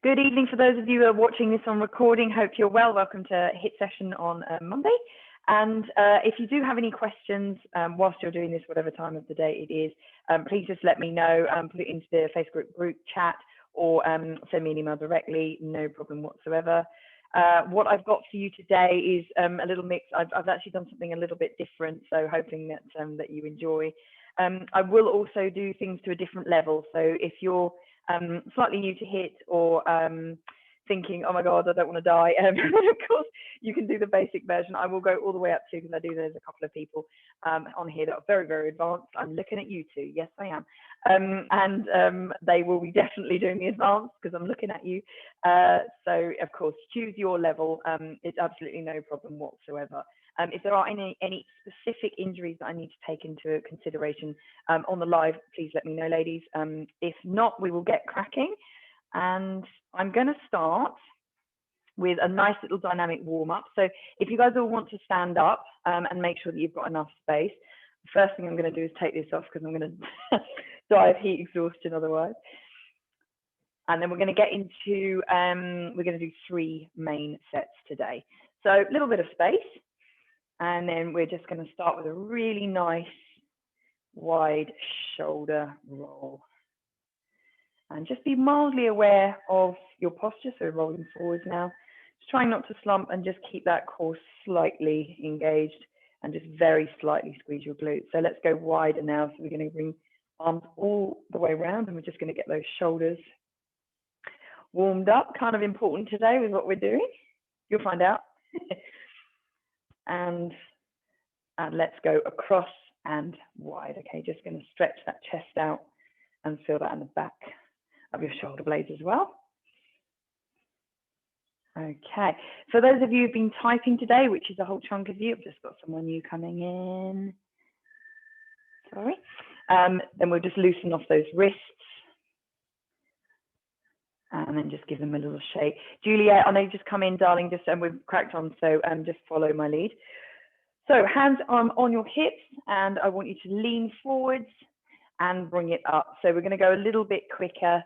Good evening for those of you who are watching this on recording. Hope you're well. Welcome to HIIT session on Monday. And if you do have any questions whilst you're doing this, whatever time of the day it is, please just let me know, put it into the Facebook group chat or send me an email directly, no problem whatsoever. What I've got for you today is a little mix. I've actually done something a little bit different, so hoping that, that you enjoy. I will also do things to a different level. So if you're slightly new to HIIT or thinking, oh my God, I don't want to die, of course, you can do the basic version. I will go all the way up to, because I do, there's a couple of people on here that are very, very advanced. I'm looking at you two. Yes, I am. And they will be definitely doing the advanced because I'm looking at you. So, of course, choose your level. It's absolutely no problem whatsoever. If there are any specific injuries that I need to take into consideration on the live, please let me know, ladies. If not, we will get cracking. And I'm going to start with a nice little dynamic warm-up. So if you guys all want to stand up and make sure that you've got enough space, the first thing I'm going to do is take this off because I'm going to die of heat exhaustion otherwise. And then we're going to get into, we're going to do 3 main sets today. So a little bit of space. And then we're just going to start with a really nice wide shoulder roll. And just be mildly aware of your posture. So we're rolling forwards now. Just trying not to slump and just keep that core slightly engaged and just very slightly squeeze your glutes. So let's go wider now. So we're going to bring arms all the way around and we're just going to get those shoulders warmed up. Kind of important today with what we're doing. You'll find out. And let's go across and wide. Okay, just going to stretch that chest out and feel that in the back of your shoulder blades as well. Okay, for those of you who've been typing today, which is a whole chunk of you, I've just got someone new coming in. Sorry. Then we'll just loosen off those wrists. And then just give them a little shake. Juliet, I know you've just come in, darling, just we've cracked on, so just follow my lead. So hands on your hips, and I want you to lean forwards and bring it up. So we're going to go a little bit quicker,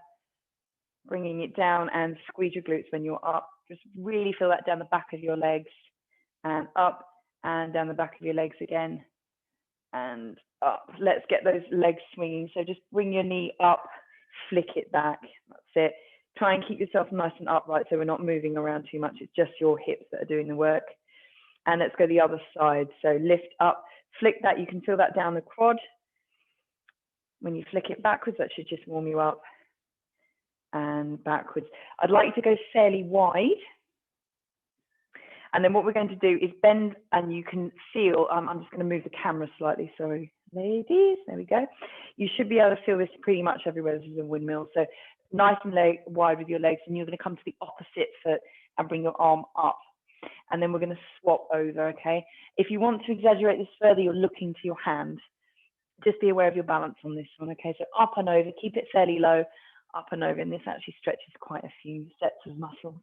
bringing it down and squeeze your glutes when you're up. Just really feel that down the back of your legs and up and down the back of your legs again and up. Let's get those legs swinging. So just bring your knee up, flick it back. That's it. Try and keep yourself nice and upright so we're not moving around too much. It's just your hips that are doing the work. And let's go the other side. So lift up, flick that. You can feel that down the quad. When you flick it backwards, that should just warm you up. And backwards. I'd like you to go fairly wide. And then what we're going to do is bend, and you can feel, I'm just going to move the camera slightly, sorry, ladies, there we go. You should be able to feel this pretty much everywhere. This is a windmill. So nice and wide with your legs, and you're going to come to the opposite foot and bring your arm up. And then we're going to swap over, okay? If you want to exaggerate this further, you're looking to your hand. Just be aware of your balance on this one, okay? So up and over, keep it fairly low, up and over, and this actually stretches quite a few sets of muscles,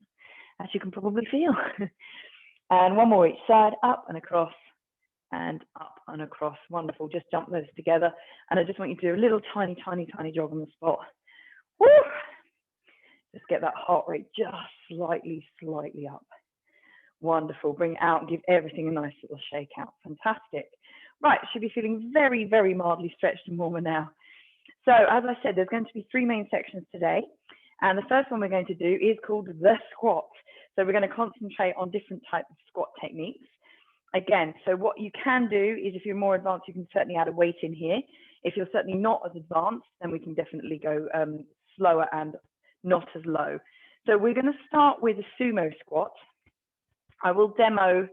as you can probably feel. And one more each side, up and across, and up and across. Wonderful, just jump those together. And I just want you to do a little tiny, tiny, tiny jog on the spot. Woo! Just get that heart rate just slightly, slightly up. Wonderful, bring it out and give everything a nice little shake out. Fantastic. Right, should be feeling very, very mildly stretched and warmer now. So as I said, there's going to be 3 main sections today. And the first one we're going to do is called the squat. So we're going to concentrate on different types of squat techniques. Again, so what you can do is if you're more advanced, you can certainly add a weight in here. If you're certainly not as advanced, then we can definitely go slower and not as low. So we're going to start with a sumo squat. I will demo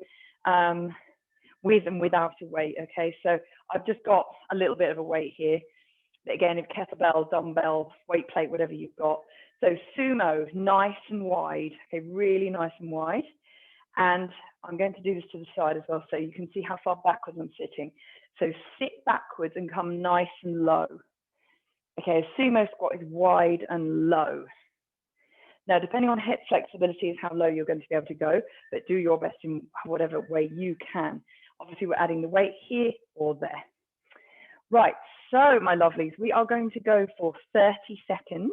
with and without a weight, okay? So I've just got a little bit of a weight here. Again, if kettlebell, dumbbell, weight plate, whatever you've got. So sumo, nice and wide, okay, really nice and wide. And I'm going to do this to the side as well so you can see how far backwards I'm sitting. So sit backwards and come nice and low. Okay, a sumo squat is wide and low. Now, depending on hip flexibility is how low you're going to be able to go, but do your best in whatever way you can. Obviously, we're adding the weight here or there. Right, so my lovelies, we are going to go for 30 seconds.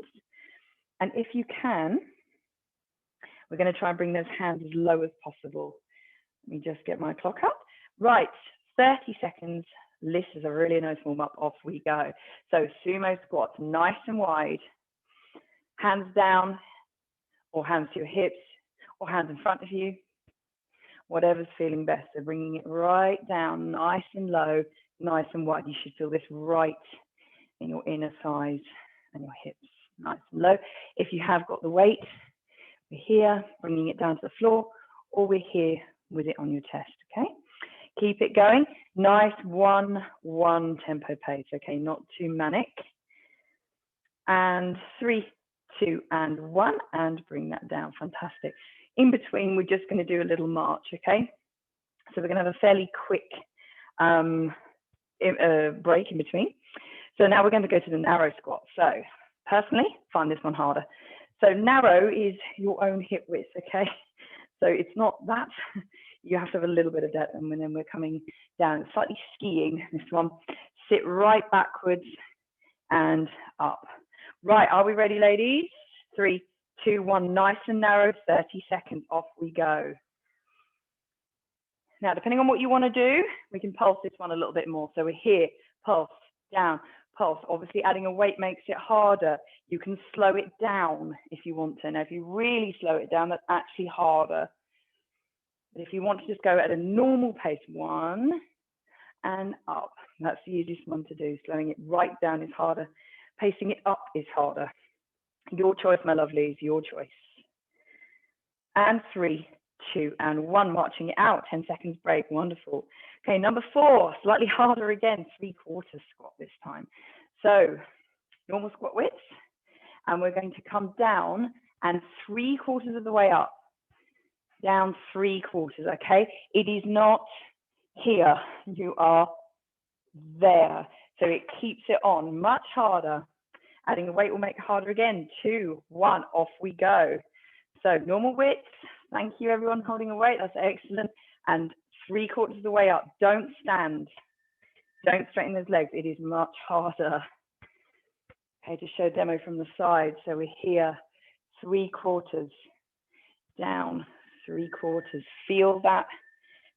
And if you can, We're going to try and bring those hands as low as possible. Let me just get my clock up. Right, 30 seconds. This is a really nice warm up. Off we go. So sumo squats, nice and wide. Hands down, or hands to your hips, or hands in front of you. Whatever's feeling best. So bringing it right down, nice and low, nice and wide. You should feel this right in your inner thighs and your hips, nice and low. If you have got the weight, we're here, bringing it down to the floor, or we're here with it on your chest, okay? Keep it going. Nice 1-1 tempo pace, okay? Not too manic. And 3, 2, and 1, and bring that down. Fantastic. In between, we're just going to do a little march, okay? So we're going to have a fairly quick break in between. So now we're going to go to the narrow squat. So personally, find this one harder. So narrow is your own hip width, okay? So it's not that. You have to have a little bit of depth, and then we're coming down, slightly skiing this one. Sit right backwards and up. Right, are we ready, ladies? 3, 2, 1, nice and narrow, 30 seconds, off we go. Now, depending on what you want to do, we can pulse this one a little bit more. So we're here, pulse, down, pulse. Obviously, adding a weight makes it harder. You can slow it down if you want to. Now, if you really slow it down, that's actually harder. But if you want to just go at a normal pace, 1 and up, that's the easiest one to do. Slowing it right down is harder. Pacing it up is harder. Your choice, my lovelies, your choice. And 3, 2, and 1, marching it out. 10 seconds break, wonderful. Okay, number 4, slightly harder again, 3/4 squat this time. So normal squat width, and we're going to come down and 3/4 of the way up. Down 3/4, okay? It is not here, you are there. So it keeps it on, much harder. Adding a weight will make it harder again. 2, 1, off we go. So normal width, thank you everyone holding a weight, that's excellent. And 3/4 of the way up, don't stand. Don't straighten those legs, it is much harder. Okay, to show demo from the side. So we're here, 3/4, down, 3/4. Feel that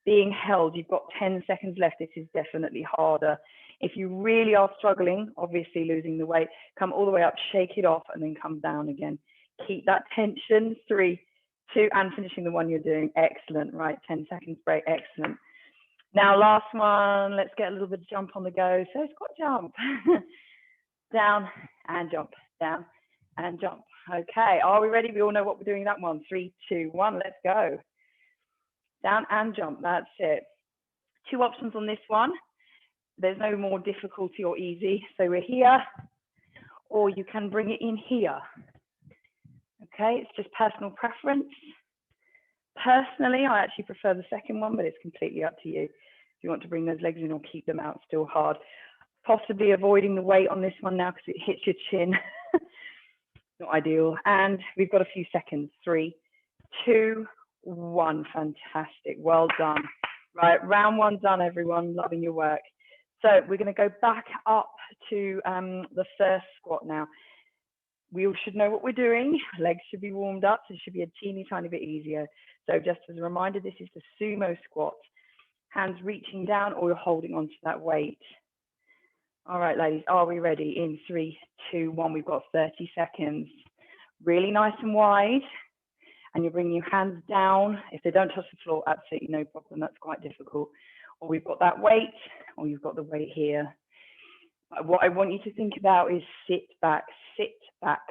being held. You've got 10 seconds left. This is definitely harder. If you really are struggling, obviously losing the weight, come all the way up, shake it off, and then come down again. Keep that tension. 3, 2, and finishing the one you're doing. Excellent. Right, 10 seconds break. Excellent. Now, last one. Let's get a little bit of jump on the go. So squat jump. Down and jump. Down and jump. Okay, are we ready? We all know what we're doing that one. 3, 2, 1, let's go. Down and jump, that's it. 2 options on this one. There's no more difficulty or easy. So we're here, or you can bring it in here. Okay, it's just personal preference. Personally, I actually prefer the second one, but it's completely up to you. If you want to bring those legs in or keep them out, still hard. Possibly avoiding the weight on this one now because it hits your chin. Not ideal. And we've got a few seconds. 3, 2, 1. Fantastic. Well done. Right, round 1 done, everyone. Loving your work. So we're going to go back up to the first squat now. We all should know what we're doing. Legs should be warmed up. So it should be a teeny tiny bit easier. So just as a reminder, this is the sumo squat. Hands reaching down, or you're holding onto that weight. All right, ladies, are we ready? In 3, 2, 1, we've got 30 seconds. Really nice and wide. And you're bringing your hands down. If they don't touch the floor, absolutely no problem. That's quite difficult. Or we've got that weight, or you've got the weight here. What I want you to think about is sit back, sit back.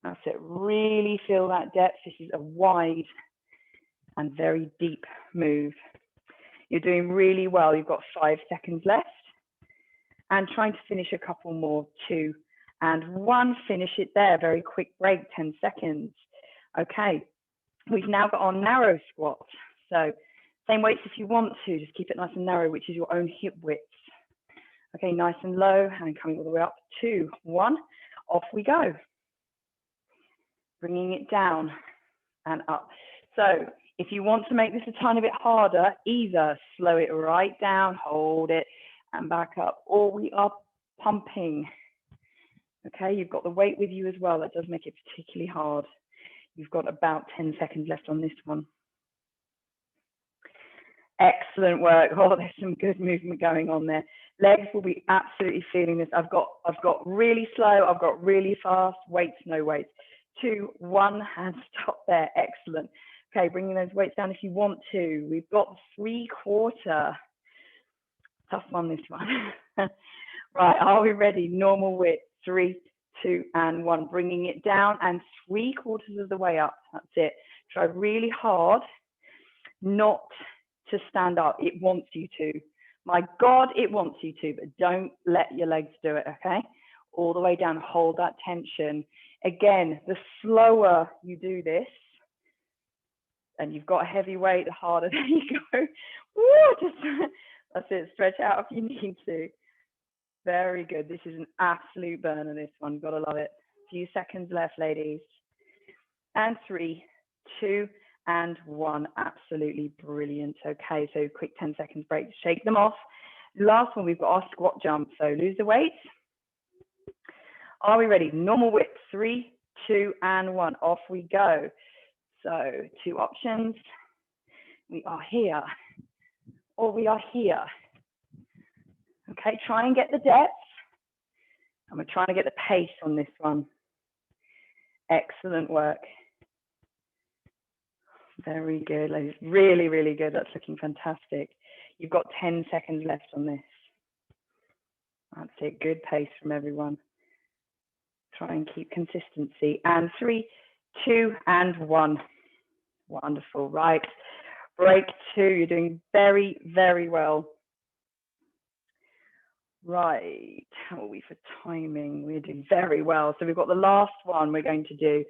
That's it. Really feel that depth. This is a wide and very deep move. You're doing really well. You've got 5 seconds left. And trying to finish a couple more. 2 and 1. Finish it there. Very quick break, 10 seconds. Okay, we've now got our narrow squat. So same weights if you want to, just keep it nice and narrow, which is your own hip width. Okay, nice and low, and coming all the way up. 2, 1, off we go. Bringing it down and up. So if you want to make this a tiny bit harder, either slow it right down, hold it, and back up, or we are pumping. Okay, you've got the weight with you as well. That does make it particularly hard. You've got about 10 seconds left on this one. Excellent work. Oh, there's some good movement going on there. Legs will be absolutely feeling this. I've got really slow, I've got really fast, weights, no weights. 2, 1, and stop there. Excellent. Okay, bringing those weights down if you want to. We've got 3/4. Tough one, this one. Right, are we ready? Normal width. 3, 2, and 1. Bringing it down and 3/4 of the way up. That's it. Try really hard not to stand up. It wants you to. My God, it wants you to, but don't let your legs do it, okay? All the way down, hold that tension. Again, the slower you do this, and you've got a heavy weight, the harder there you go. Woo, just, that's it, stretch out if you need to. Very good. This is an absolute burner, this one. Gotta love it. A few seconds left, ladies. And 3, 2, and 1. Absolutely brilliant. Okay, so quick 10 seconds break to shake them off. Last one, we've got our squat jump. So lose the weight. Are we ready? Normal width. 3, 2, and 1. Off we go. So 2 options. We are here, or we are here. Okay, try and get the depth. And we're trying to get the pace on this one. Excellent work. Very good, ladies. Really, really good. That's looking fantastic. You've got 10 seconds left on this. That's it. Good pace from everyone. Try and keep consistency. And 3, 2, and 1. Wonderful. Right. Break 2. You're doing very, very well. Right. How are we for timing? We're doing very well. So we've got the last one we're going to do.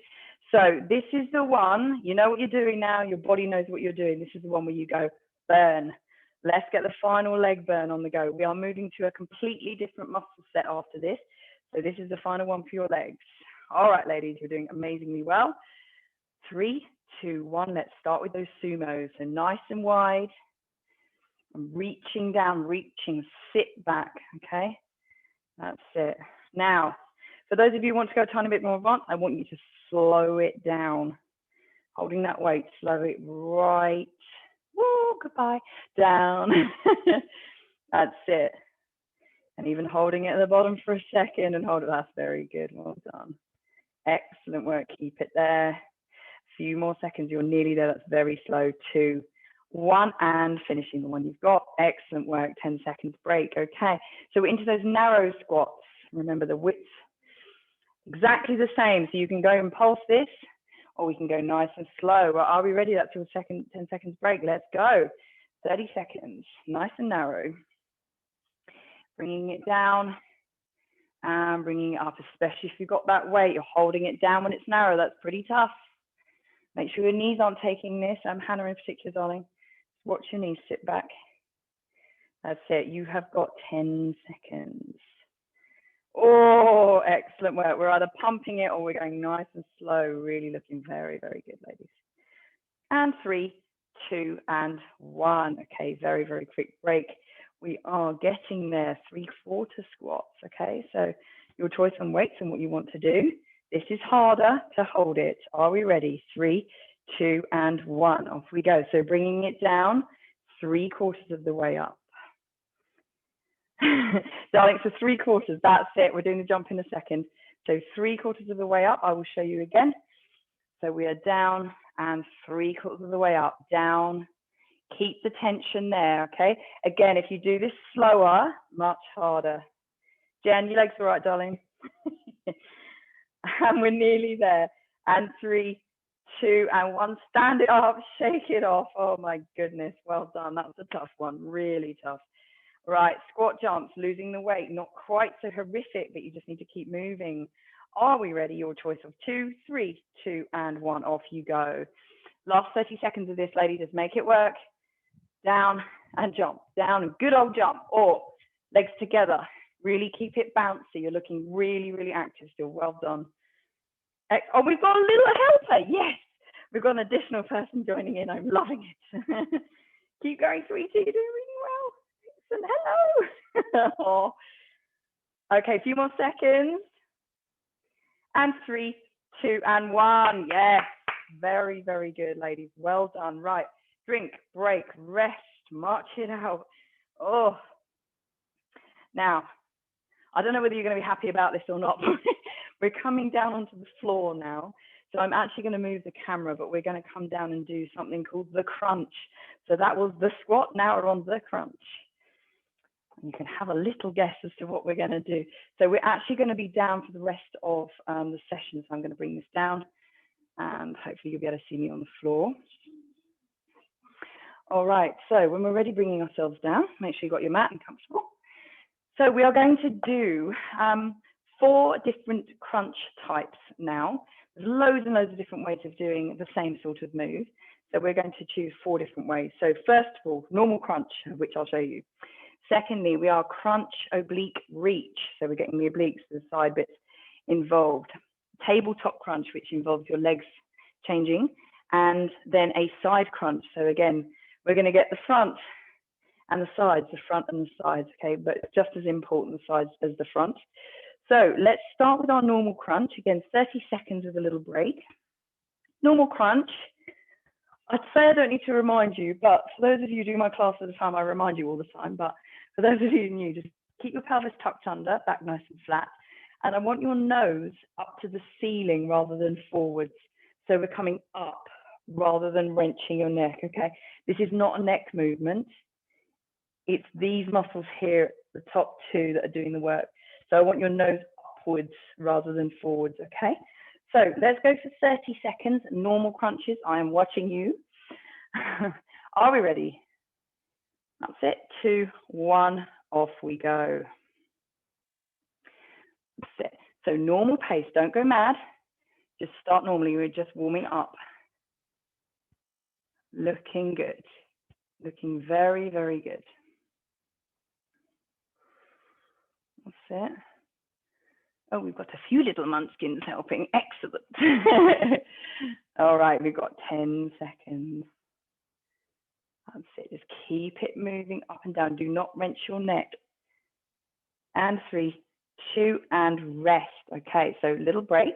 So this is the one, you know what you're doing now, your body knows what you're doing. This is the one where you go, burn. Let's get the final leg burn on the go. We are moving to a completely different muscle set after this. So this is the final one for your legs. All right, ladies, you're doing amazingly well. 3, 2, 1, let's start with those sumos. So nice and wide. I'm reaching down, reaching, sit back, okay? That's it. Now, for those of you who want to go a tiny bit more advanced, I want you to slow it down. Holding that weight, slow it right, woo, goodbye, down. That's it. And even holding it at the bottom for a second and hold it, that's very good, well done. Excellent work, keep it there. A few more seconds, you're nearly there, that's very slow. 2, 1, and finishing the one you've got. Excellent work, 10 seconds break, okay. So we're into those narrow squats. Remember the width. Exactly the same. So you can go and pulse this, or we can go nice and slow. Well, are we ready? That's your 10 seconds break. Let's go. 30 seconds, nice and narrow. Bringing it down and bringing it up, especially if you've got that weight. You're holding it down when it's narrow. That's pretty tough. Make sure your knees aren't taking this. Hannah in particular, darling. Watch your knees, sit back. That's it. You have got 10 seconds. Oh, excellent work. We're either pumping it or we're going nice and slow. Really looking very, very good, ladies. And 3, 2, and 1. Okay, very, very quick break. We are getting there. 3/4 squats. Okay, so your choice on weights and what you want to do. This is harder to hold it. Are we ready? 3, 2, and 1. Off we go. So bringing it down 3/4 of the way up. Darling, so 3/4, that's it. We're doing the jump in a second. So 3/4 of the way up, I will show you again. So we are down and 3/4 of the way up, down. Keep the tension there, okay? Again, if you do this slower, much harder. Jen, your legs all right, darling? And we're nearly there. And 3, 2, and 1. Stand it up, shake it off. Oh my goodness, well done. That was a tough one, really tough. Right, squat jumps, losing the weight, not quite so horrific, but you just need to keep moving. Are we ready? Your choice of 2, 3, 2, and 1. Off you go. Last 30 seconds of this, lady, just make it work. Down and jump, down and good old jump, or legs together. Really keep it bouncy. You're looking really, really active still. Well done. Oh, we've got a little helper. Yes, we've got an additional person joining in. I'm loving it. Keep going, sweetie. You're doing really well. Hello. Oh. Okay, a few more seconds. And 3, 2, and 1. Yes. Very, very good, ladies. Well done. Right. Drink, break, rest, march it out. Oh. Now, I don't know whether you're going to be happy about this or not, but we're coming down onto the floor now. So I'm actually going to move the camera, but we're going to come down and do something called the crunch. So that was the squat. Now we're on the crunch. You can have a little guess as to what we're going to do. So we're actually going to be down for the rest of the session. So I'm going to bring this down and hopefully you'll be able to see me on the floor. All right, so when we're ready bringing ourselves down, make sure you've got your mat and comfortable. So we are going to do 4 different crunch types now. There's loads and loads of different ways of doing the same sort of move. So we're going to choose 4 different ways. So first of all, normal crunch, which I'll show you. Secondly, we are crunch oblique reach. So we're getting the obliques, the side bits involved. Tabletop crunch, which involves your legs changing. And then a side crunch. So again, we're going to get the front and the sides, the front and the sides, okay? But it's just as important, the sides as the front. So let's start with our normal crunch. Again, 30 seconds with a little break. Normal crunch. I'd say I don't need to remind you, but for those of you who do my class at the time, I remind you all the time. But for those of you new, just keep your pelvis tucked under, back nice and flat. And I want your nose up to the ceiling rather than forwards. So we're coming up rather than wrenching your neck, okay? This is not a neck movement. It's these muscles here, the top 2 that are doing the work. So I want your nose upwards rather than forwards, okay? So let's go for 30 seconds, normal crunches. I am watching you. Are we ready? That's it, 2, 1, off we go. That's it. So normal pace, don't go mad. Just start normally, we're just warming up. Looking good. Looking very, very good. That's it. Oh, we've got a few little munchkins helping. Excellent. All right, we've got 10 seconds. That's it. Just keep it moving up and down. Do not wrench your neck. And 3, 2, and rest. Okay, so little break.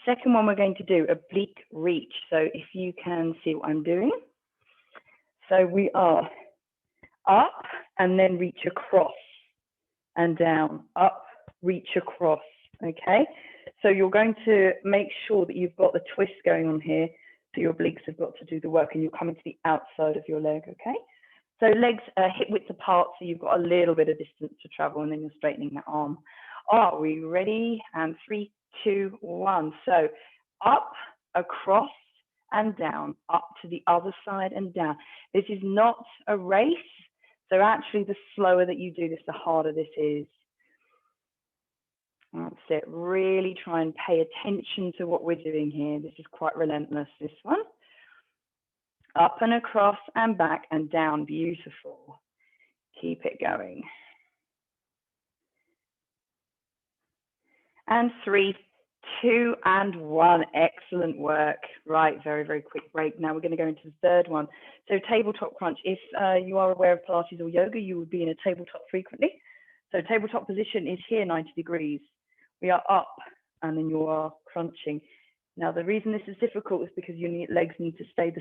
Second one we're going to do, oblique reach. So if you can see what I'm doing. So we are up and then reach across and down. Up, reach across. Okay, so you're going to make sure that you've got the twist going on here, so your obliques have got to do the work and you're coming to the outside of your leg, okay? So legs hip width apart, so you've got a little bit of distance to travel and then you're straightening that arm. Are we ready? And 3, 2, 1. So up, across, and down, up to the other side and down. This is not a race, so actually the slower that you do this, the harder this is. That's it. Really try and pay attention to what we're doing here. This is quite relentless, this one. Up and across and back and down. Beautiful. Keep it going. And 3, 2, and 1. Excellent work. Right, very, very quick break. Now we're going to go into the third one. So tabletop crunch. If you are aware of Pilates or yoga, you would be in a tabletop frequently. So tabletop position is here, 90 degrees. We are up and then you are crunching. Now the reason this is difficult is because your legs need to stay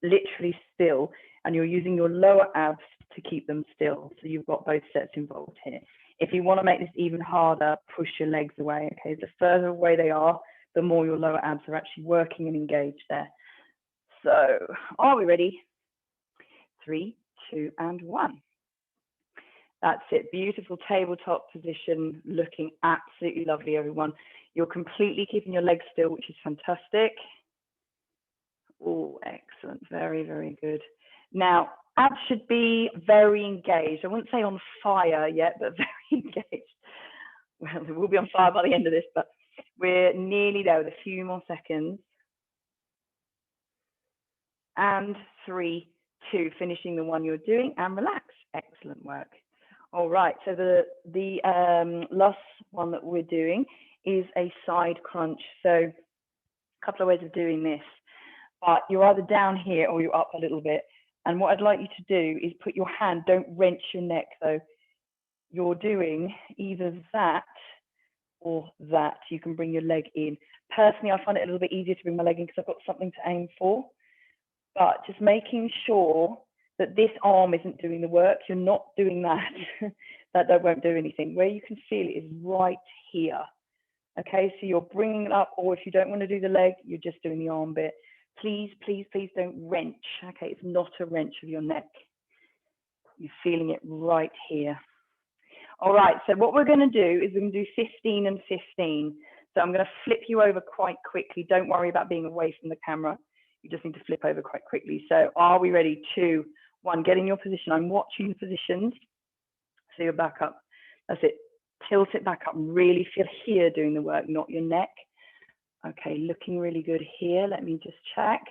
literally still and you're using your lower abs to keep them still. So you've got both sets involved here. If you want to make this even harder, push your legs away, okay? The further away they are, the more your lower abs are actually working and engaged there. So are we ready? 3, 2, and 1. That's it. Beautiful tabletop position, looking absolutely lovely, everyone. You're completely keeping your legs still, which is fantastic. Oh, excellent. Very, very good. Now, abs should be very engaged. I wouldn't say on fire yet, but very engaged. Well, they will be on fire by the end of this, but we're nearly there with a few more seconds. And 3, 2, finishing the one you're doing and relax. Excellent work. All right, so the last one that we're doing is a side crunch. So a couple of ways of doing this, but you're either down here or you're up a little bit. And what I'd like you to do is put your hand, don't wrench your neck though. You're doing either that or that. You can bring your leg in, Personally, I find it a little bit easier to bring my leg in because I've got something to aim for. But just making sure that this arm isn't doing the work. You're not doing that. that won't do anything. Where you can feel it is right here. Okay, so you're bringing it up, or if you don't want to do the leg, you're just doing the arm bit. Please, please, please don't wrench. Okay, it's not a wrench of your neck. You're feeling it right here. All right, so what we're going to do is we're going to do 15 and 15. So I'm going to flip you over quite quickly. Don't worry about being away from the camera. You just need to flip over quite quickly. So are we ready? 2, 1, get in your position. I'm watching the positions. So you're back up. That's it. Tilt it back up. Really feel here doing the work, not your neck. Okay, looking really good here. Let me just check.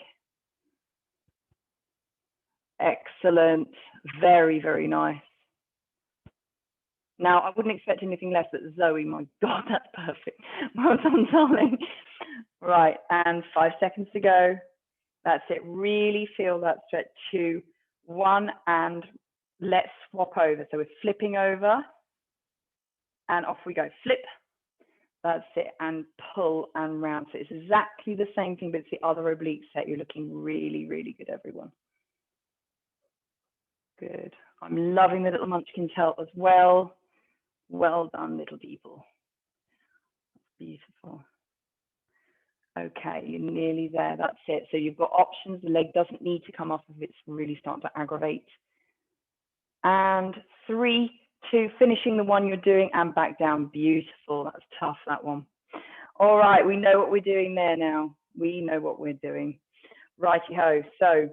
Excellent. Very, very nice. Now, I wouldn't expect anything less, but Zoe, my God, that's perfect. Well done, darling. Right, and 5 seconds to go. That's it. Really feel that stretch. 2, 1, and let's swap over. So we're flipping over, and off we go. Flip. That's it, and pull and round. So it's exactly the same thing, but it's the other oblique set. You're looking really, really good, everyone. Good. I'm loving the little munchkin tilt as well. Well done, little people. Beautiful. Okay, you're nearly there. That's it. So you've got options. The leg doesn't need to come up if it's really starting to aggravate. And 3, 2, finishing the one you're doing and back down. Beautiful. That's tough, that one. All right, we know what we're doing there now. We know what we're doing. Righty-ho. So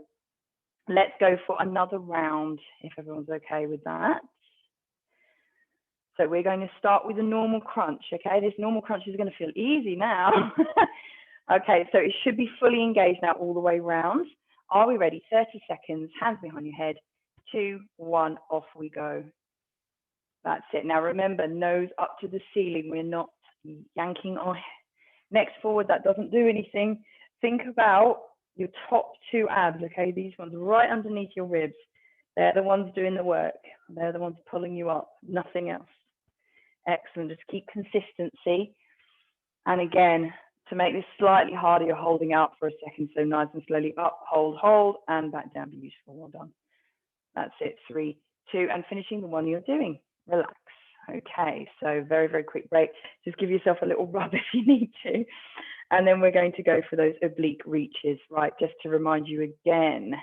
let's go for another round, if everyone's okay with that. So we're going to start with a normal crunch, okay? This normal crunch is going to feel easy now. Okay, so it should be fully engaged now all the way round. Are we ready? 30 seconds, hands behind your head. 2, 1, off we go. That's it. Now remember, nose up to the ceiling. We're not yanking our necks forward. That doesn't do anything. Think about your top 2 abs, okay? These ones right underneath your ribs. They're the ones doing the work. They're the ones pulling you up, nothing else. Excellent. Just keep consistency. And again, to make this slightly harder, you're holding out for a second. So nice and slowly up, hold, hold, and back down. Beautiful. Well done. That's it. 3, 2, and finishing the one you're doing. Relax. Okay. So very, very quick break. Just give yourself a little rub if you need to. And then we're going to go for those oblique reaches, right? Just to remind you again,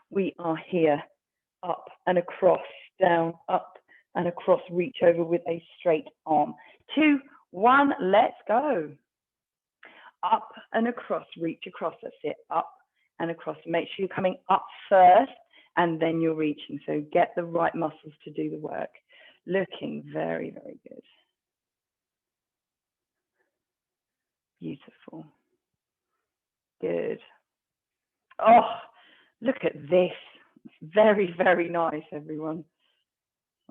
we are here, up and across, down, up and across, reach over with a straight arm. 2, 1, let's go. Up and across, reach across, that's it, up and across. Make sure you're coming up first and then you're reaching. So get the right muscles to do the work. Looking very, very good. Beautiful. Good. Oh, look at this. It's very, very nice, everyone.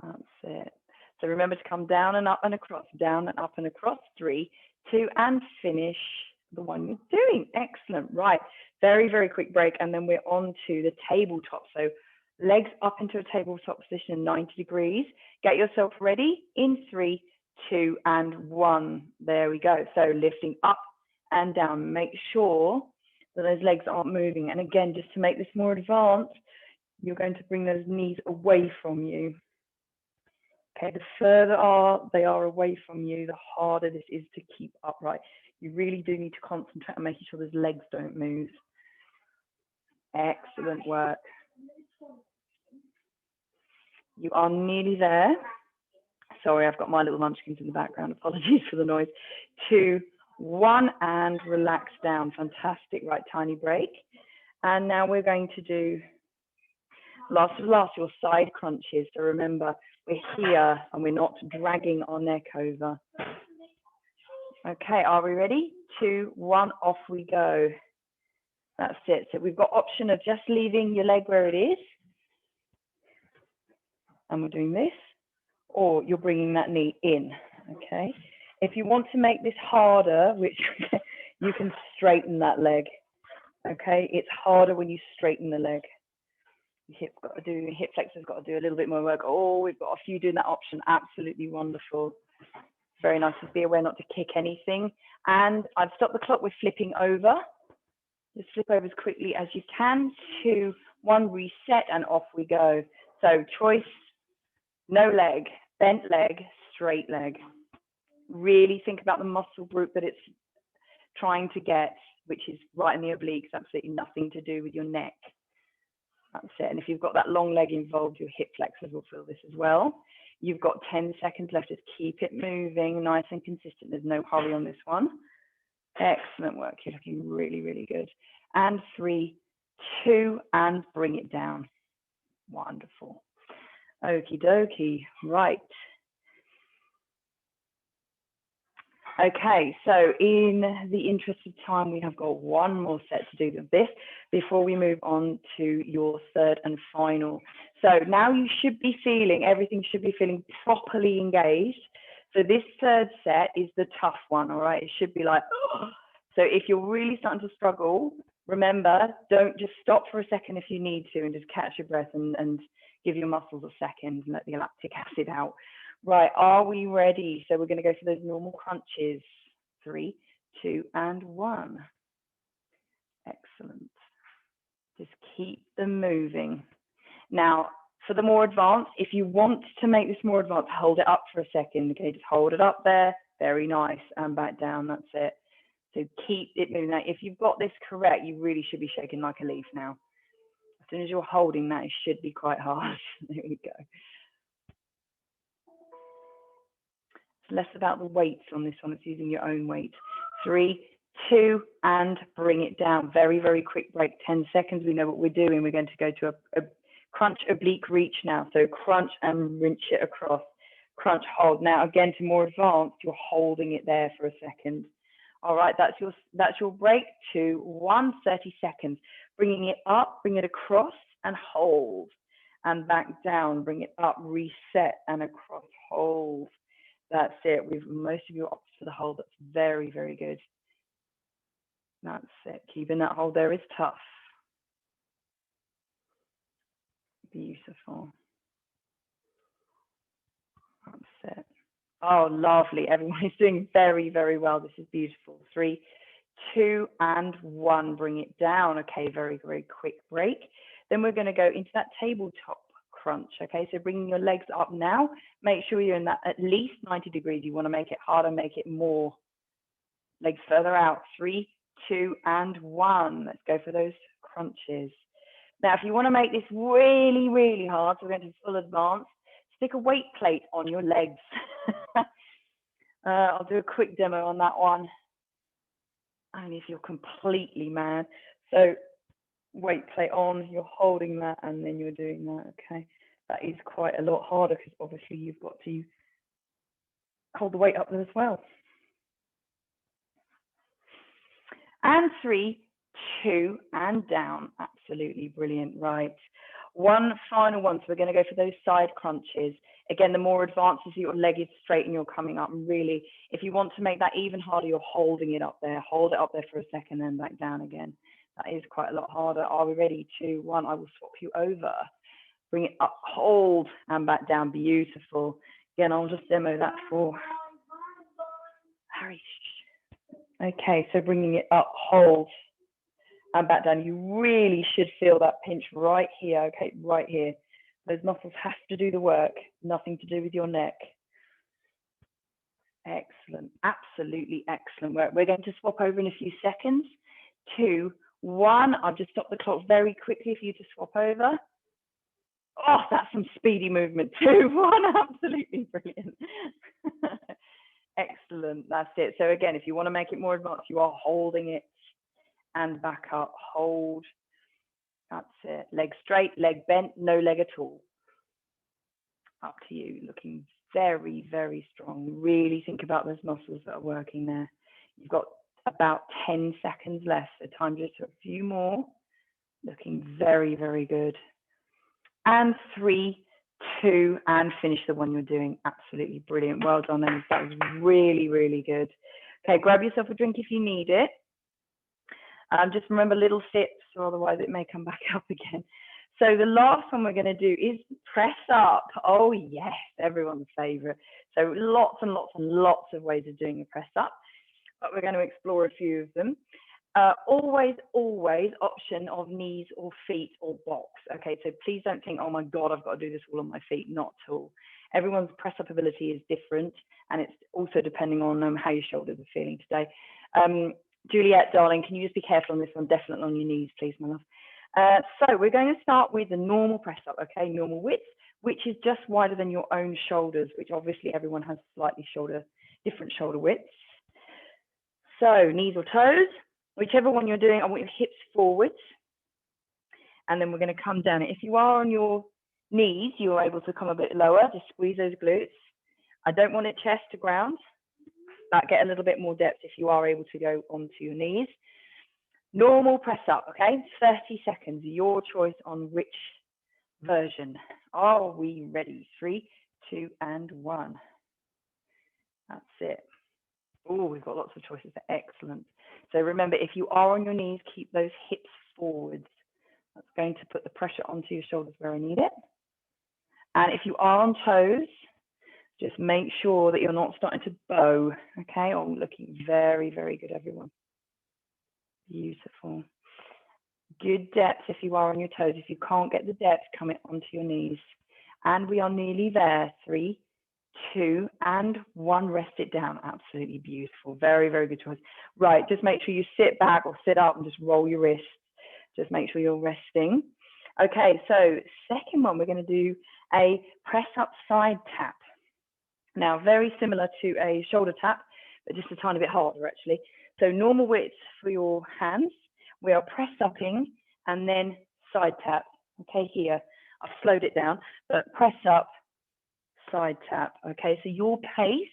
That's it. So remember to come down and up and across, down and up and across. 3, 2, and finish the one you're doing. Excellent. Right. Very, very quick break. And then we're on to the tabletop. So legs up into a tabletop position, 90 degrees. Get yourself ready in 3, 2, and 1. There we go. So lifting up and down. Make sure that those legs aren't moving. And again, just to make this more advanced, you're going to bring those knees away from you. Okay, the further they are away from you, the harder this is to keep upright. You really do need to concentrate on making sure those legs don't move. Excellent work. You are nearly there. Sorry, I've got my little munchkins in the background. Apologies for the noise. 2, 1, and relax down. Fantastic. Right, tiny break. And now we're going to do last of last, your side crunches. So remember, we're here and we're not dragging our neck over. Okay, are we ready? 2, 1, off we go. That's it. So we've got option of just leaving your leg where it is. And we're doing this. Or you're bringing that knee in, okay? If you want to make this harder, which you can straighten that leg, okay? It's harder when you straighten the leg. Hip flexor's got to do a little bit more work. Oh, we've got a few doing that option. Absolutely wonderful. Very nice. Just be aware not to kick anything. And I've stopped the clock. We're flipping over. Just flip over as quickly as you can. 2, 1, reset, and off we go. So choice, no leg, bent leg, straight leg. Really think about the muscle group that it's trying to get, which is right in the obliques, absolutely nothing to do with your neck. That's it. And if you've got that long leg involved, your hip flexors will feel this as well. You've got 10 seconds left. Just keep it moving, nice and consistent. There's no hurry on this one. Excellent work. You're looking really, really good. And 3, 2, and bring it down. Wonderful. Okie dokie. Right. Okay, so in the interest of time, we have got one more set to do of this before we move on to your third and final. So now you should be feeling, everything should be feeling properly engaged. So this third set is the tough one, all right? It should be like, oh. So if you're really starting to struggle, remember, don't just stop for a second if you need to and just catch your breath and give your muscles a second and let the lactic acid out. Right, are we ready? So we're going to go for those normal crunches. 3, 2, and 1. Excellent. Just keep them moving. Now, for the more advanced, if you want to make this more advanced, hold it up for a second. Okay, just hold it up there. Very nice. And back down. That's it. So keep it moving. Now, if you've got this correct, you really should be shaking like a leaf now. As soon as you're holding that, it should be quite hard. There we go. It's less about the weights on this one. It's using your own weight. 3, 2, and bring it down. Very, very quick break. 10 seconds. We know what we're doing. We're going to go to a crunch oblique reach now. So crunch and rinse it across. Crunch, hold. Now, again, to more advanced, you're holding it there for a second. All right, that's your break. 2, 1, 30 seconds. Bringing it up, bring it across, and hold. And back down. Bring it up, reset, and across, hold. That's it. With most of you opted for the hold. That's very, very good. That's it. Keeping that hold there is tough. Beautiful. That's it. Oh, lovely. Everyone is doing very, very well. This is beautiful. 3, 2, and 1. Bring it down. Okay, very, very quick break. Then we're going to go into that tabletop crunch. Okay, so bringing your legs up now. Make sure you're in that at least 90 degrees. You want to make it harder, make it more. Legs further out. 3, 2, and 1. Let's go for those crunches. Now, if you want to make this really, really hard, so we're going to full advance, stick a weight plate on your legs. I'll do a quick demo on that one. Only if you're completely mad. So weight plate on, you're holding that, and then you're doing that. Okay, that is quite a lot harder because obviously you've got to hold the weight up there as well. And 3, 2, and down. Absolutely brilliant. Right. One final one. So we're going to go for those side crunches. Again, the more advanced as your leg is straight and you're coming up. And really, if you want to make that even harder, you're holding it up there. Hold it up there for a second, then back down again. That is quite a lot harder. Are we ready? 2, 1. I will swap you over. Bring it up, hold, and back down. Beautiful. Again, I'll just demo that for Harry. Okay, so bringing it up, hold, and back down. You really should feel that pinch right here. Okay, right here. Those muscles have to do the work. Nothing to do with your neck. Excellent. Absolutely excellent work. We're going to swap over in a few seconds. 2, 1. I'll just stop the clock very quickly for you to swap over. Oh, that's some speedy movement. 2, 1. Absolutely brilliant. Excellent. That's it. So again, if you want to make it more advanced, you are holding it and back up. Hold. That's it. Leg straight, leg bent, no leg at all. Up to you. Looking very, very strong. Really think about those muscles that are working there. You've got about 10 seconds left. So time just a few more. Looking very, very good. And 3, 2, and finish the one you're doing. Absolutely brilliant. Well done, Emma. That was really, really good. Okay, grab yourself a drink if you need it. Just remember little sips, or otherwise it may come back up again. So the last one we're going to do is press up. Oh yes, everyone's favorite. So lots and lots and lots of ways of doing a press up, but we're going to explore a few of them. Always option of knees or feet or box. Okay, so please don't think, oh my God, I've got to do this all on my feet. Not at all. Everyone's press up ability is different, and it's also depending on how your shoulders are feeling today. Juliet, darling, can you just be careful on this one? Definitely on your knees, please, my love. So we're going to start with the normal press up, okay, normal width, which is just wider than your own shoulders, which obviously everyone has slightly different shoulder widths. So knees or toes, whichever one you're doing, I want your hips forwards, and then we're going to come down. If you are on your knees, you're able to come a bit lower, just squeeze those glutes. I don't want it chest to ground, but get a little bit more depth if you are able to go onto your knees. Normal press up, okay? 30 seconds, your choice on which version. Are we ready? 3, 2, and 1. That's it. Oh, we've got lots of choices. Excellent. So remember, if you are on your knees, keep those hips forwards. That's going to put the pressure onto your shoulders where I need it. And if you are on toes, just make sure that you're not starting to bow, okay? Oh, looking very, very good, everyone. Beautiful. Good depth if you are on your toes. If you can't get the depth, come it onto your knees. And we are nearly there. 3, 2, and 1. Rest it down. Absolutely beautiful. Very, very good choice. Right, just make sure you sit back or sit up and just roll your wrists. Just make sure you're resting. Okay, so second one, we're going to do a press up side tap. Now, very similar to a shoulder tap, but just a tiny bit harder actually. So normal width for your hands. We are press upping and then side tap. Okay, here. I've slowed it down, but press up, side tap. Okay, so your pace,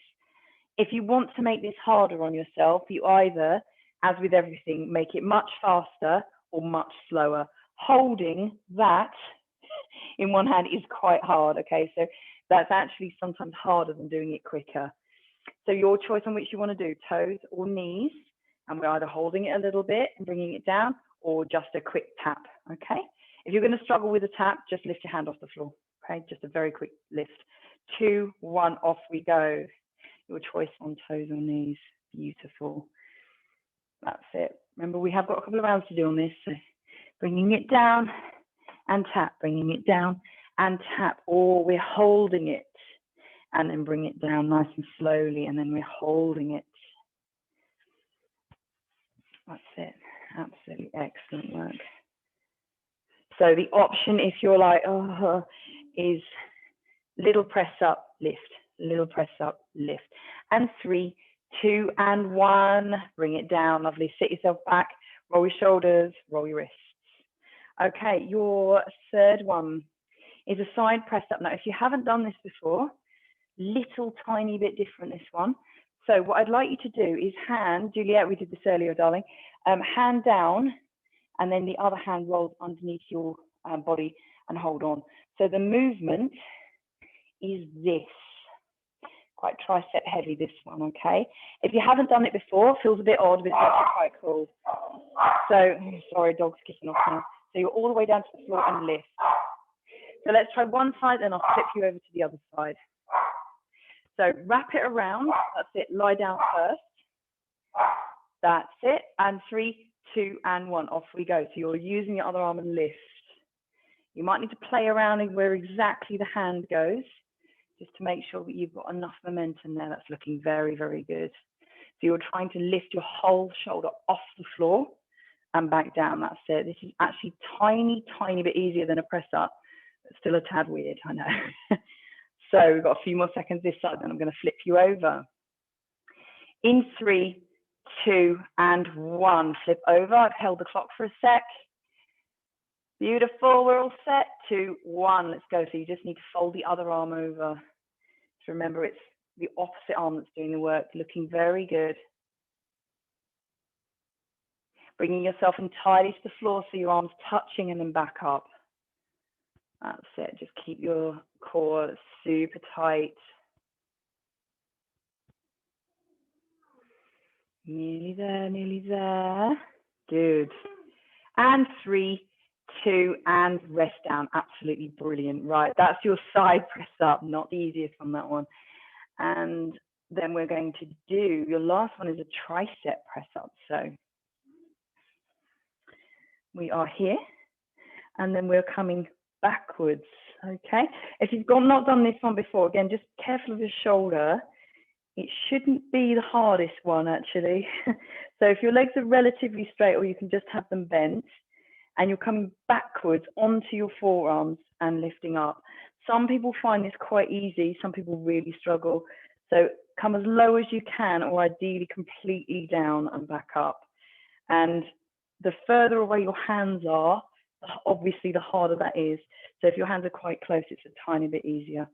if you want to make this harder on yourself, you either, as with everything, make it much faster or much slower. Holding that in one hand is quite hard, okay? So that's actually sometimes harder than doing it quicker. So your choice on which you want to do, toes or knees, and we're either holding it a little bit and bringing it down or just a quick tap, okay? If you're going to struggle with a tap, just lift your hand off the floor, okay? Just a very quick lift. 2, 1, off we go. Your choice on toes or knees. Beautiful. That's it. Remember, we have got a couple of rounds to do on this. So bringing it down and tap, bringing it down and tap, or we're holding it and then bring it down nice and slowly, and then we're holding it. That's it. Absolutely excellent work. So the option, if you're like, oh, is little press up, lift, little press up, lift. And 3, 2, and 1. Bring it down. Lovely. Sit yourself back. Roll your shoulders. Roll your wrists. Okay, your third one is a side press up. Now, if you haven't done this before, little tiny bit different, this one. So what I'd like you to do is hand, Juliet, we did this earlier, darling, hand down, and then the other hand rolls underneath your body and hold on. So the movement is this. Quite tricep heavy, this one, okay? If you haven't done it before, feels a bit odd, but it's actually quite cool. So, sorry, dog's kicking off now. So you're all the way down to the floor and lift. So let's try one side, then I'll flip you over to the other side. So wrap it around, that's it, lie down first. That's it, and 3, 2, and 1, off we go. So you're using your other arm and lift. You might need to play around in where exactly the hand goes, just to make sure that you've got enough momentum there. That's looking very, very good. So you're trying to lift your whole shoulder off the floor and back down. That's it. This is actually tiny, tiny bit easier than a press up, but still a tad weird, I know. So we've got a few more seconds this side, then I'm going to flip you over. In 3, 2, and 1. Flip over. I've held the clock for a sec. Beautiful. We're all set. 2, 1. Let's go. So you just need to fold the other arm over. So remember, it's the opposite arm that's doing the work. Looking very good. Bringing yourself entirely to the floor so your arms touching and then back up. That's it. Just keep your core super tight. Nearly there, nearly there. Good. And 3, 2, and rest down. Absolutely brilliant. Right, that's your side press up, not the easiest on that one. And then we're going to do, your last one is a tricep press up. So we are here, and then we're coming backwards, okay? If you've not done this one before, again, just careful of your shoulder. It shouldn't be the hardest one, actually. So if your legs are relatively straight, or you can just have them bent, and you're coming backwards onto your forearms and lifting up. Some people find this quite easy. Some people really struggle. So come as low as you can, or ideally completely down and back up. And the further away your hands are, obviously the harder that is. So if your hands are quite close, it's a tiny bit easier.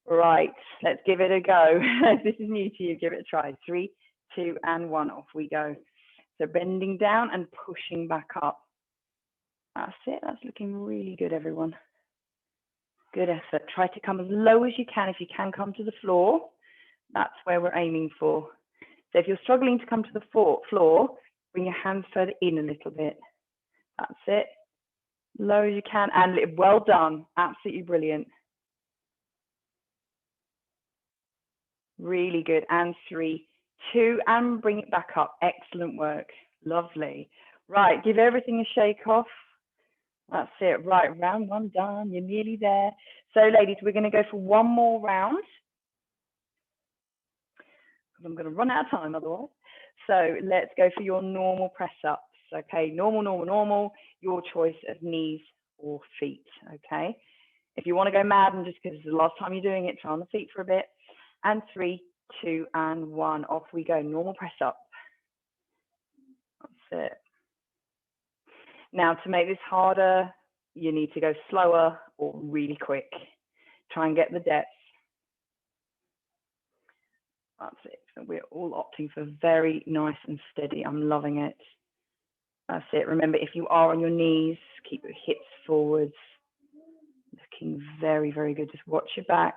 Right, let's give it a go. If this is new to you, give it a try. 3, 2, and 1, off we go. So bending down and pushing back up. That's it, that's looking really good, everyone. Good effort. Try to come as low as you can. If you can come to the floor, that's where we're aiming for. So if you're struggling to come to the floor, bring your hands further in a little bit. That's it. Low as you can, and well done. Absolutely brilliant. Really good. And 3, 2, and bring it back up. Excellent work. Lovely. Right, give everything a shake off. That's it. Right, round 1 done. You're nearly there. So, ladies, we're going to go for one more round. I'm going to run out of time otherwise. So let's go for your normal press ups. Okay, normal. Your choice of knees or feet. Okay. If you want to go mad and just because it's the last time you're doing it, try on the feet for a bit. And 3, 2, and 1. Off we go. Normal press up. That's it. Now, to make this harder, you need to go slower or really quick. Try and get the depth. That's it. So we're all opting for very nice and steady. I'm loving it. That's it. Remember, if you are on your knees, keep your hips forwards. Looking very, very good. Just watch your back.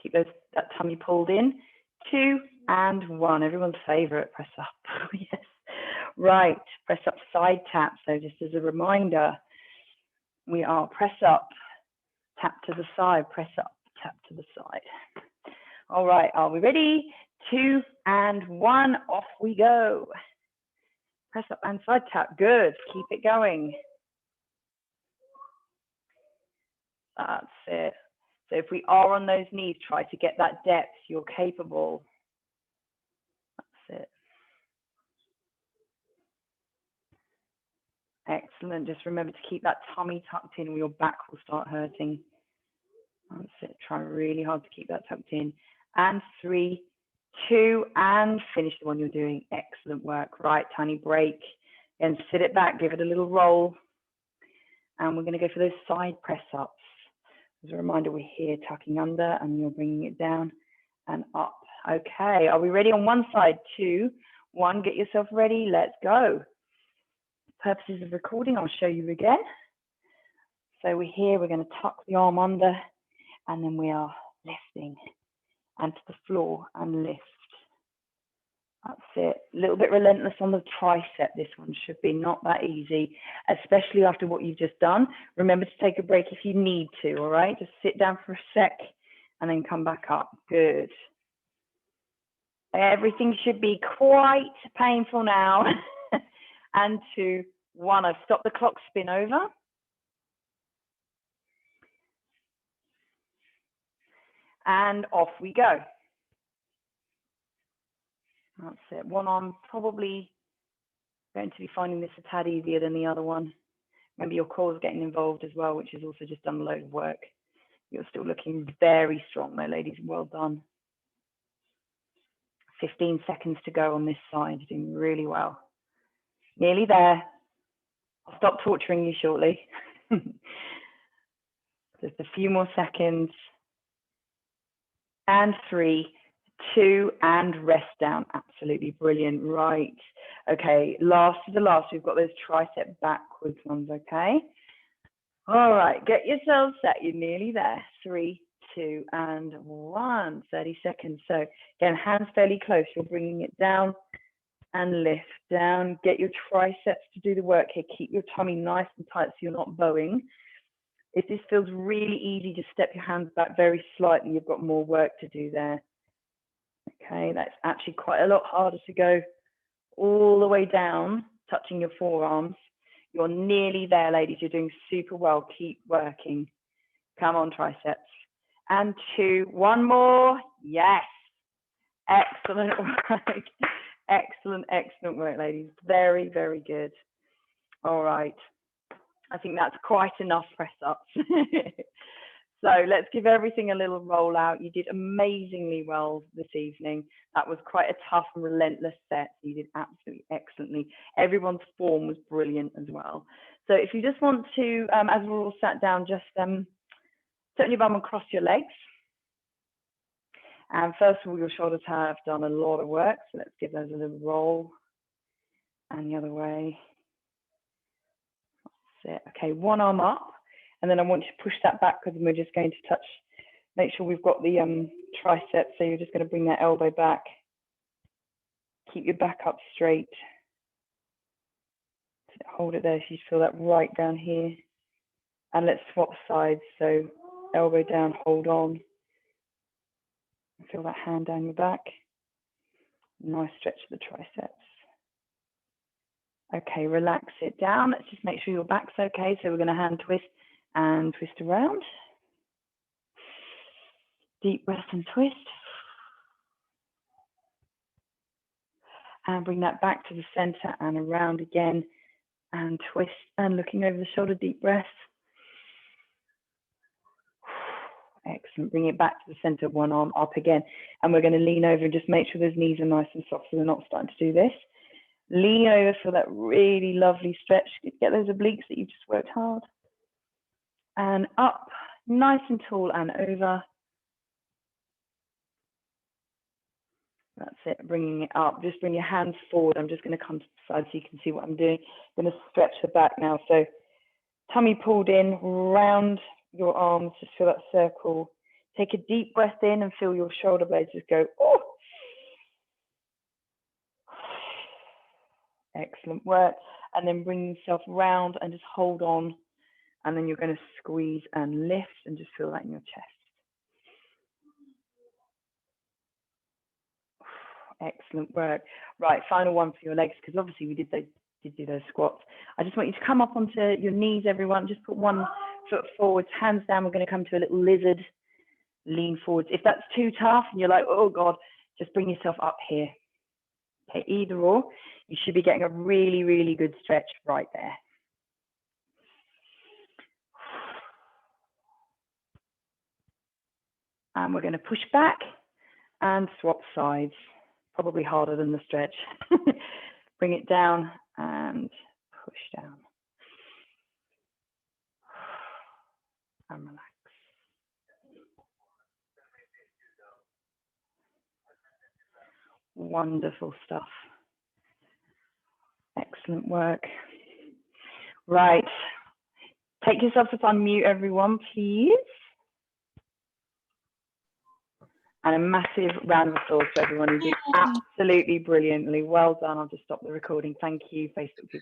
Keep that tummy pulled in. 2, and 1. Everyone's favorite, press up. Yes. Right, press up side tap. So just as a reminder, we are press up, tap to the side, press up, tap to the side. All right, are we ready? 2, and 1, off we go. Press up and side tap, good, keep it going. That's it. So if we are on those knees, try to get that depth, you're capable. That's it. Excellent, just remember to keep that tummy tucked in or your back will start hurting. That's it, try really hard to keep that tucked in. And 3, 2, and finish the one you're doing. Excellent work. Right, tiny break. And sit it back, give it a little roll. And we're going to go for those side press ups. As a reminder, we're here tucking under and you're bringing it down and up. Okay, are we ready on one side? 2, 1, get yourself ready. Let's go. Purposes of recording, I'll show you again. So we're here, we're going to tuck the arm under and then we are lifting and to the floor and lift. That's it. A little bit relentless on the tricep. This one should be not that easy, especially after what you've just done. Remember to take a break if you need to, all right? Just sit down for a sec and then come back up. Good. Everything should be quite painful now. And 2, 1, I've stopped the clock, spin over. And off we go. That's it. One arm probably going to be finding this a tad easier than the other one. Remember your core's getting involved as well, which has also just done a load of work. You're still looking very strong though, ladies. Well done. 15 seconds to go on this side. You're doing really well. Nearly there. I'll stop torturing you shortly. Just a few more seconds. And 3, 2, and rest down. Absolutely brilliant. Right. Okay, last to the last, we've got those tricep backwards ones, okay? All right, get yourselves set. You're nearly there. 3, 2, and 1. 30 seconds. So again, hands fairly close. You're bringing it down and lift down. Get your triceps to do the work here. Keep your tummy nice and tight so you're not bowing. If this feels really easy, just step your hands back very slightly. You've got more work to do there. Okay, that's actually quite a lot harder to go all the way down, touching your forearms. You're nearly there, ladies. You're doing super well. Keep working. Come on, triceps. And 2, 1 more. Yes. Excellent work. Excellent, excellent work, ladies. Very, very good. All right. I think that's quite enough press-ups. So let's give everything a little roll out. You did amazingly well this evening. That was quite a tough and relentless set. You did absolutely excellently. Everyone's form was brilliant as well. So if you just want to, as we're all sat down, just sit on your bum and cross your legs. And first of all, your shoulders have done a lot of work. So let's give those a little roll. And the other way. That's it. Okay, one arm up. And then I want you to push that backwards, and we're just going to touch, make sure we've got the triceps. So you're just going to bring that elbow back. Keep your back up straight. Hold it there so you feel that right down here. And let's swap sides. So elbow down, hold on. Feel that hand down your back. Nice stretch of the triceps. Okay, relax it down. Let's just make sure your back's okay. So we're going to hand twist and twist around. Deep breath and twist. And bring that back to the center and around again. And twist and looking over the shoulder, deep breath. Excellent. Bring it back to the center, one arm up again. And we're going to lean over and just make sure those knees are nice and soft so we're not starting to do this. Lean over for that really lovely stretch. Get those obliques that you've just worked hard. And up, nice and tall and over. That's it, bringing it up. Just bring your hands forward. I'm just going to come to the side so you can see what I'm doing. I'm going to stretch the back now. So tummy pulled in, round your arms, just feel that circle. Take a deep breath in and feel your shoulder blades just go, oh. Excellent work. And then bring yourself round and just hold on. And then you're going to squeeze and lift and just feel that in your chest. Excellent work. Right, final one for your legs, because obviously we did do those squats. I just want you to come up onto your knees, everyone. Just put one foot forwards, hands down. We're going to come to a little lizard. Lean forwards. If that's too tough and you're like, oh God, just bring yourself up here. Okay, either or. You should be getting a really, really good stretch right there. And we're going to push back and swap sides. Probably harder than the stretch. Bring it down and push down. And relax. Wonderful stuff. Excellent work. Right. Take yourself to unmute, everyone, please. And a massive round of applause to everyone who did absolutely brilliantly. Well done. I'll just stop the recording. Thank you, Facebook people.